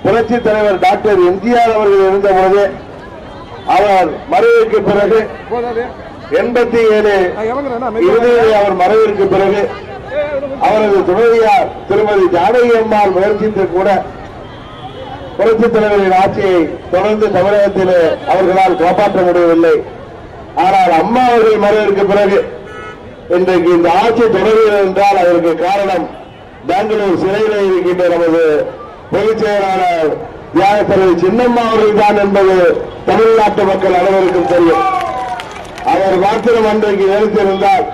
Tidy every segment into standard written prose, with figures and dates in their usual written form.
புரட்சி தலைவர் டாக்டர் எம்ஜிஆர் அவர்கள் இருந்தபோது அவர் மறைவுக்கு பிறகு 87 இறுதியில் அவர் மறைவிற்கு பிறகு அவரது துணைவியார் திருமதி ஜானகி அம்மாள் முயற்சித்து கூட புரட்சி தலைவரின் ஆட்சியை தொடர்ந்து தமிழகத்திலே அவர்களால் காப்பாற்ற முடியவில்லை. ஆனால் அம்மா அவர்கள் மறைவிற்கு பிறகு இன்றைக்கு இந்த ஆட்சி தொடர்கிறது என்றால் அதற்கு காரணம் பெங்களூர் சிறையில் இருக்கின்ற நமது பொதுச் செயலாளர் தியாகத்தலைவி சின்னம்மா அவர்கள் தான் என்பது தமிழ்நாட்டு மக்கள் அனைவருக்கும் தெரியும். அவர் மாத்திரம் அன்றைக்கு நினைத்திருந்தால்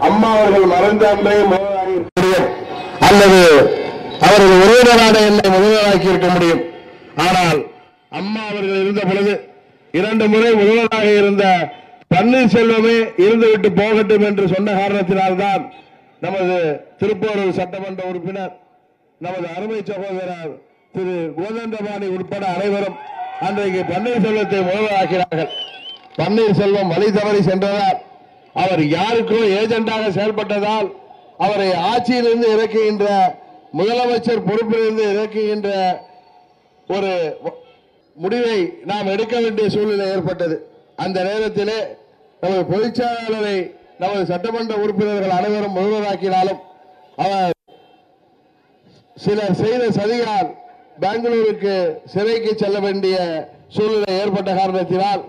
அம்மா அவர்கள் மறைந்த அன்றே முதல்வராக இருக்க முடியும், அல்லது அவரது உறவினரான என்னை முதல்வராக்கி இருக்க முடியும். ஆனால் அம்மா அவர்கள் இருந்த பொழுது 2 முறை முதல்வராக இருந்த பன்னீர்செல்வமே இருந்துவிட்டு போகட்டும் என்று சொன்ன காரணத்தினால்தான் நமது திருப்போரூர் சட்டமன்ற உறுப்பினர் நமது அருமை சகோதரர் திரு கோதண்டபாணி உட்பட அனைவரும் அன்றைக்கு பன்னீர்செல்வத்தை முதல்வராக்கிறார்கள். பன்னீர்செல்வம் வழி தவறி சென்றதால், அவர் யாருக்கோ ஏஜென்டாக செயல்பட்டதால் அவரை ஆட்சியிலிருந்து இறக்குகின்ற, முதலமைச்சர் பொறுப்பிலிருந்து இறக்குகின்ற ஒரு முடிவை நாம் எடுக்க வேண்டிய சூழ்நிலை ஏற்பட்டது. அந்த நேரத்திலே நமது பொதுச்செயலாளரை நமது சட்டமன்ற உறுப்பினர்கள் அனைவரும் முதல்வராக்கினாலும் அவர் சிலர் செய்த சதியால் பெங்களூருக்கு சிறைக்கு செல்ல வேண்டிய சூழ்நிலை ஏற்பட்ட காரணத்தினால்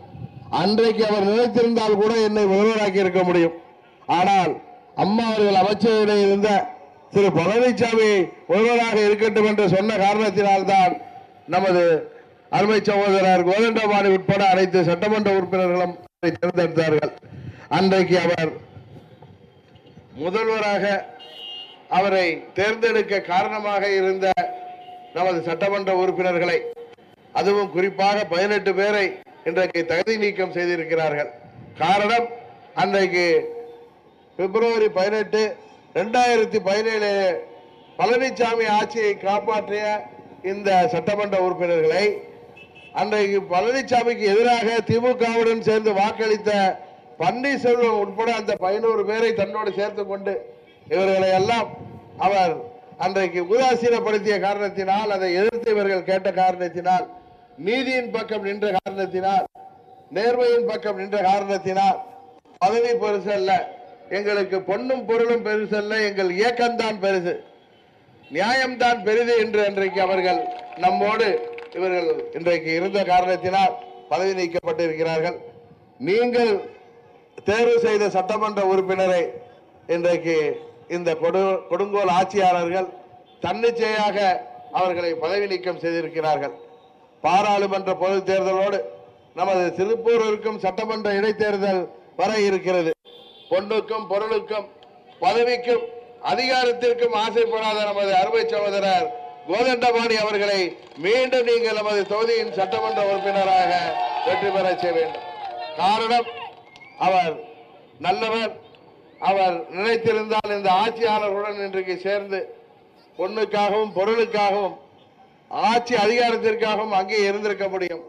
அன்றைக்கு அவர் நினைத்திருந்தால் கூட என்னை முதல்வராக்கி இருக்க முடியும். ஆனால் அம்மா அவர்கள் அமைச்சரிடையே இருந்த திரு பழனிசாமி முதல்வராக இருக்கட்டும் என்று சொன்ன காரணத்தினால்தான் நமது அருமை சகோதரர் கோதண்டபாணி உட்பட அனைத்து சட்டமன்ற உறுப்பினர்களும் தேர்ந்தெடுத்தார்கள். அன்றைக்கு அவர் முதல்வராக அவரை தேர்ந்தெடுக்க காரணமாக இருந்த நமது சட்டமன்ற உறுப்பினர்களை, அதுவும் குறிப்பாக 18 பேரை இன்றைக்கு தகுதி நீக்கம் செய்திருக்கிறார்கள். காரணம், அன்றைக்கு பிப்ரவரி 18, 2017 பழனிசாமி ஆட்சியை காப்பாற்றிய இந்த சட்டமன்ற உறுப்பினர்களை அன்றைக்கு பழனிசாமிக்கு எதிராக திமுகவுடன் சேர்ந்து வாக்களித்த பன்னீர்செல்வம் உட்பட அந்த 11 பேரை தன்னோடு சேர்த்துக் கொண்டு இவர்களை எல்லாம் அவர் அன்றைக்கு உதாசீனப்படுத்திய காரணத்தினால், அதை எதிர்த்து இவர்கள் கேட்ட காரணத்தினால், நீதியின் பக்கம் நின்ற காரணத்தினால், நேர்மையின் பக்கம் நின்ற காரணத்தினால், பதவி பெருசு அல்ல, எங்களுக்கு பொன்னும் பொருளும் பெருசு அல்ல, எங்கள் இயக்கம்தான் பெருசு, நியாயம்தான் பெரிது என்று அன்றைக்கு அவர்கள் நம்மோடு இவர்கள் இன்றைக்கு இருந்த காரணத்தினால் பதவி நீக்கப்பட்டிருக்கிறார்கள். நீங்கள் தேர்வு செய்த சட்டமன்ற உறுப்பினரை இன்றைக்கு இந்த கொடுங்கோல் ஆட்சியாளர்கள் தன்னிச்சையாக அவர்களை பதவி நீக்கம் செய்திருக்கிறார்கள். பாராளுமன்ற பொது தேர்தலோடு நமது திருப்பூரிற்கும் சட்டமன்ற இடைத்தேர்தல் வர இருக்கிறது. பொன்னுக்கும் பொருளுக்கும் பதவிக்கும் அதிகாரத்திற்கும் ஆசைப்படாத நமது அருமை சகோதரர் கோதண்டபாணி அவர்களை மீண்டும் நீங்கள் நமது தொகுதியின் சட்டமன்ற உறுப்பினராக வெற்றி பெற செய்ய வேண்டும். காரணம், அவர் நல்லவர். அவர் நினைத்திருந்தால் இந்த ஆட்சியாளர்களுடன் இன்றைக்கு சேர்ந்து பொண்ணுக்காகவும் பொருளுக்காகவும் ஆட்சி அதிகாரத்திற்காகவும் அங்கே இருந்திருக்க முடியும்.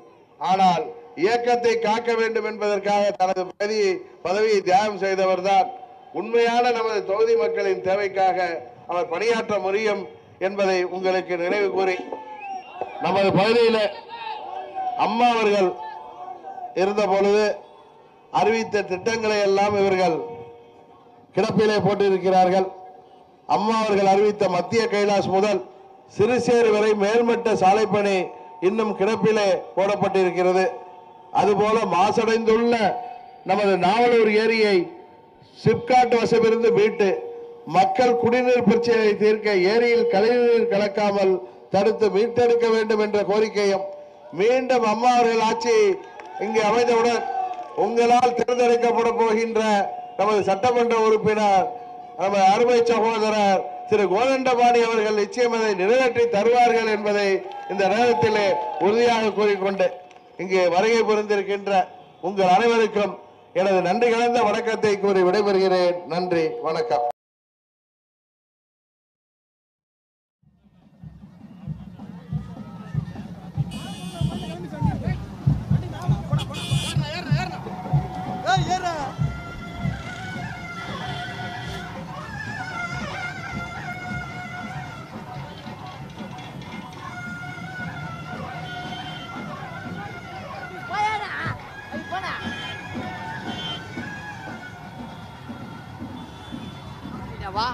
ஆனால் இயக்கத்தை காக்க வேண்டும் என்பதற்காக தனது பதவியை தியாகம் செய்தவர் தான் உண்மையான நமது தொகுதி மக்களின் தேவைக்காக அவர் பணியாற்ற முடியும் என்பதை உங்களுக்கு நினைவு கூறி, நமது பகுதியில் அம்மா அவர்கள் இருந்த பொழுது அறிவித்த திட்டங்களை எல்லாம் இவர்கள் கிடப்பிலே போட்டிருக்கிறார்கள். அம்மா அவர்கள் அறிவித்த மத்திய கைலாஷ் முதல் சிறுசேரி வரை மேல்மட்ட சாலை பணி இன்னும் கிடப்பிலே போடப்பட்டிருக்கிறது. அதுபோல மாசடைந்துள்ள நமது நாவலூர் ஏரியை சிப்காட் வசமிருந்து மீட்டு மக்கள் குடிநீர் பிரச்சனையை தீர்க்க ஏரியில் கழிவுநீர் கலக்காமல் தடுத்து மீட்டெடுக்க வேண்டும் என்ற கோரிக்கையும், மீண்டும் அம்மா அவர்கள் ஆட்சி இங்கு அமைந்தவுடன் உங்களால் தேர்ந்தெடுக்கப்பட போகின்ற நமது சட்டமன்ற உறுப்பினர் நமது அருமை சகோதரர் திரு கோதண்டபாணி அவர்கள் நிச்சயம் அதை நிறைவேற்றி தருவார்கள் என்பதை இந்த நேரத்தில் உறுதியாக கூறிக்கொண்டு இங்கே வருகை புரிந்திருக்கின்ற உங்கள் அனைவருக்கும் எனது நன்றி கலந்த வணக்கத்தை கூறி விடைபெறுகிறேன். நன்றி, வணக்கம். வா.